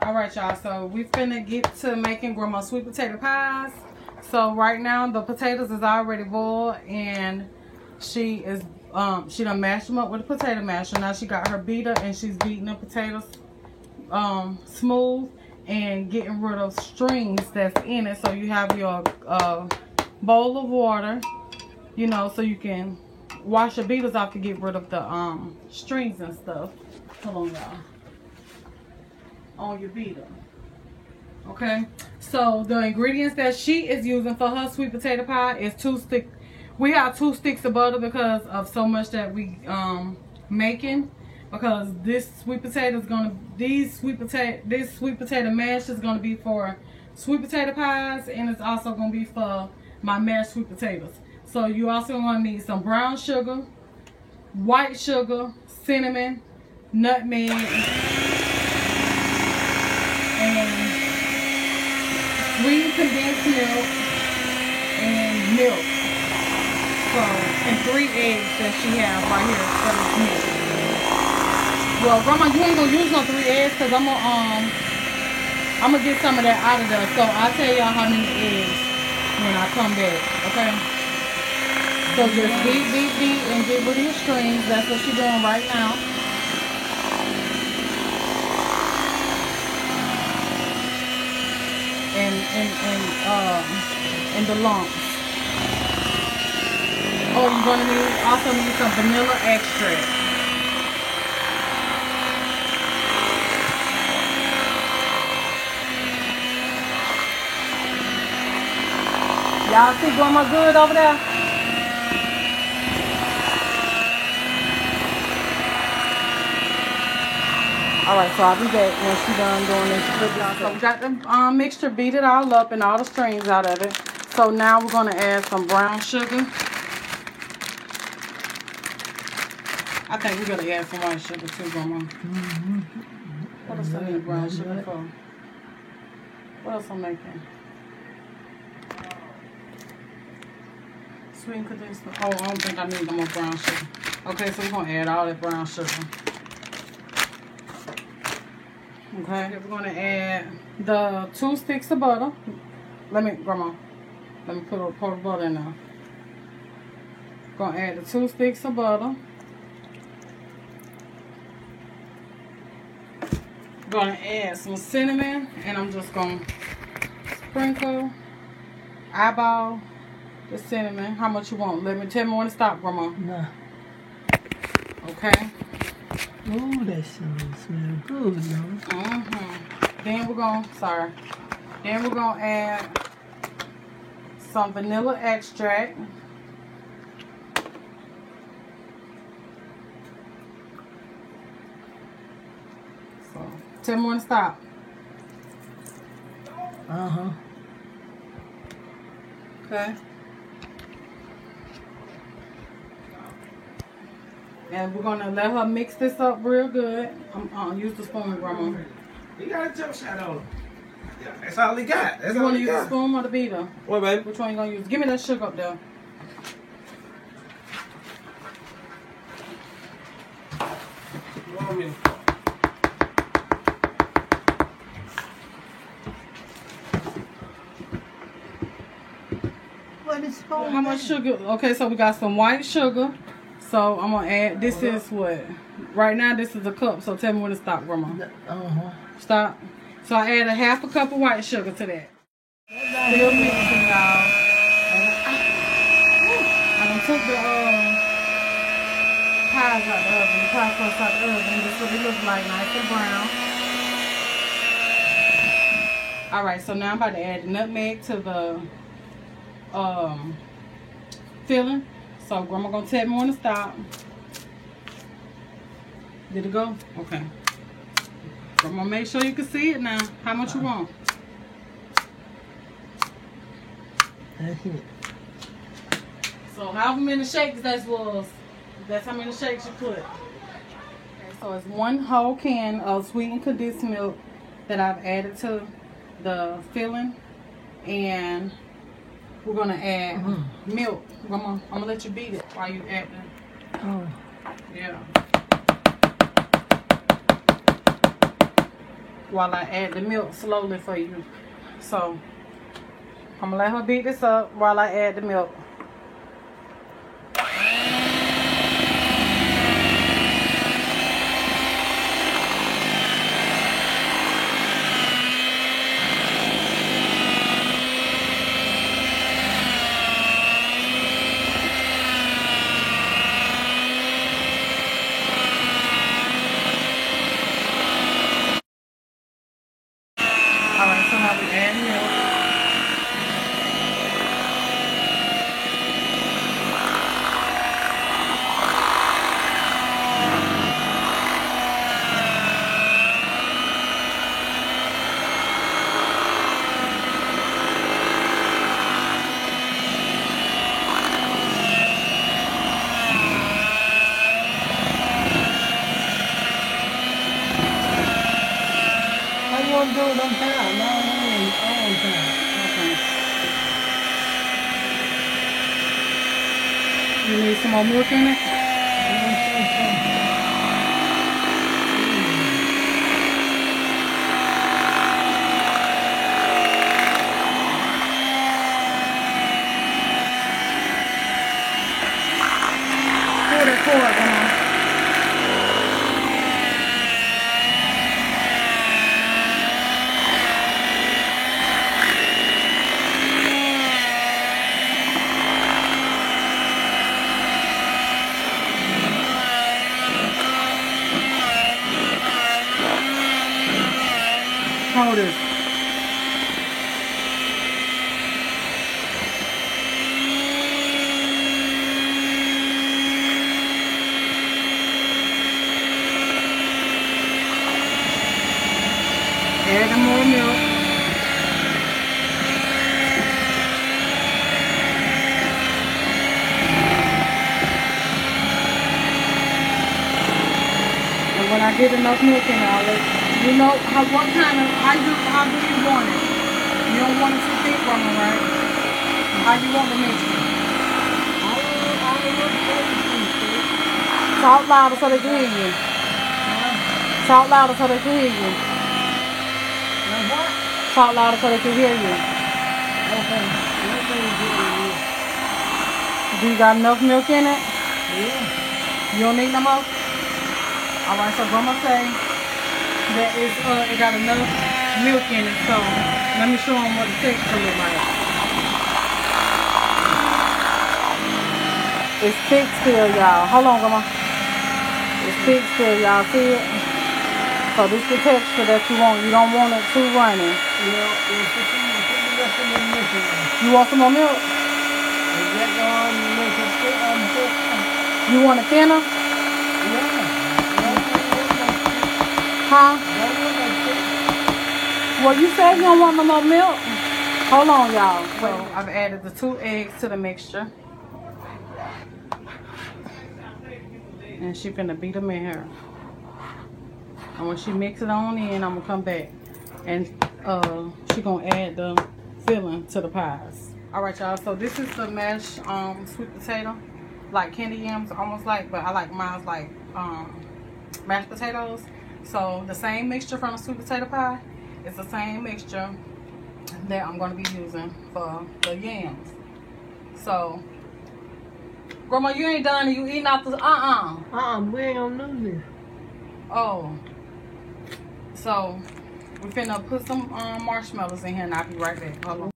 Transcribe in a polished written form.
All right, y'all. So we finna get to making grandma's sweet potato pies. So right now the potatoes is already boiled, and she done mashed them up with a potato masher. Now she got her beater and she's beating the potatoes smooth and getting rid of strings that's in it. So you have your bowl of water, you know, so you can wash your beaters off to get rid of the strings and stuff. Hold on, y'all. On your beater. Okay, so the ingredients that she is using for her sweet potato pie is 2 sticks. We have 2 sticks of butter because of so much that we making. Because this sweet potato is gonna, this sweet potato mash is gonna be for sweet potato pies, and it's also gonna be for my mashed sweet potatoes. So you also gonna need some brown sugar, white sugar, cinnamon, nutmeg, and sweet condensed milk and milk. So, and 3 eggs that she has right here for this milk. Well, grandma, you ain't gonna use no 3 eggs because I'm gonna get some of that out of there. So I'll tell y'all how many eggs when I come back, okay? So just beat, and get rid of your strings. That's what she's doing right now. And the lumps. Oh, you're gonna also need some vanilla extract. Y'all see grandma good over there? Alright, so I'll be back when she's done doing this. So we got the mixture, beat it all up and all the strings out of it. So now we're going to add some brown sugar. I think we're going to add some white sugar too, grandma. What else I need brown sugar for? What else I'm making? Sweet and condensed. Oh, I don't think I need no more brown sugar. Okay, so we're going to add all that brown sugar. Okay, we're going to add the 2 sticks of butter. Grandma, let me put a pot of butter in there. Going to add the 2 sticks of butter. Going to add some cinnamon, and I'm just going to sprinkle, eyeball the cinnamon. How much you want? Tell me when to stop, grandma. No. Okay. Oh, that smells good, no? Then we're gonna add some vanilla extract. So, tell me when to stop. Okay. And we're gonna let her mix this up real good. Use the spoon, grandma. You got a jump shot on. Yeah, that's all he got. That's you all wanna he use got. the spoon or the beater? What, baby? Which one you gonna use? Give me that sugar up there. You want me? What is spoon? How much sugar? Okay, so we got some white sugar. So I'm gonna add. This is what? Right now, this is a cup. So tell me when to stop, grandma. Stop. So I add a half a cup of white sugar to that. Still mixing, y'all. I done took the pies out the oven. The pie crust out the oven. This is what it looks like, nice and brown. All right. So now I'm about to add the nutmeg to the filling. So grandma gonna tell me when to stop. Did it go? Okay. Grandma, make sure you can see it now. How much you want? That's it. So however many shakes that's how many shakes you put. Okay, so it's 1 whole can of sweetened condensed milk that I've added to the filling, and we're gonna add milk. Grandma, I'm gonna let you beat it while you add it. Yeah. while I add the milk slowly for you. So I'm gonna let her beat this up while I add the milk. Alright, so now we add milk. How you want to do it on time? No, all time. Okay. You need some more milk in it? Pour that cord, come on. Hold it. Add more milk. And when I get enough milk in it, I'll let you know how do you want it? You don't want it too thick, Grandma, right? How you want the mixture? Talk louder so they can hear you. Talk louder so they can hear you. Talk louder so they can hear you. Do you got enough milk in it? Yeah. You don't need no more? Alright, so Grandma say that it got enough milk in it, so let me show them what the texture look like. It's thick still, y'all. Hold on, Grandma. It's thick still, y'all. See it? So this is the texture that you want. You don't want it too runny. You want some more milk? You want it thinner? Huh? Well, you said you don't want no more milk. Hold on, y'all. So I've added the 2 eggs to the mixture. And she finna beat them in here. And when she mix it on in, I'm gonna come back. And she gonna add the filling to the pies. Alright, y'all. So this is the mashed sweet potato. Like candy yams, almost like, but I like mine like mashed potatoes. So the same mixture from the sweet potato pie is the same mixture that I'm going to be using for the yams. So, Grandma, you ain't done. You eating out the We ain't gonna do this. Oh. So, we're finna put some marshmallows in here and I'll be right back. Hold on.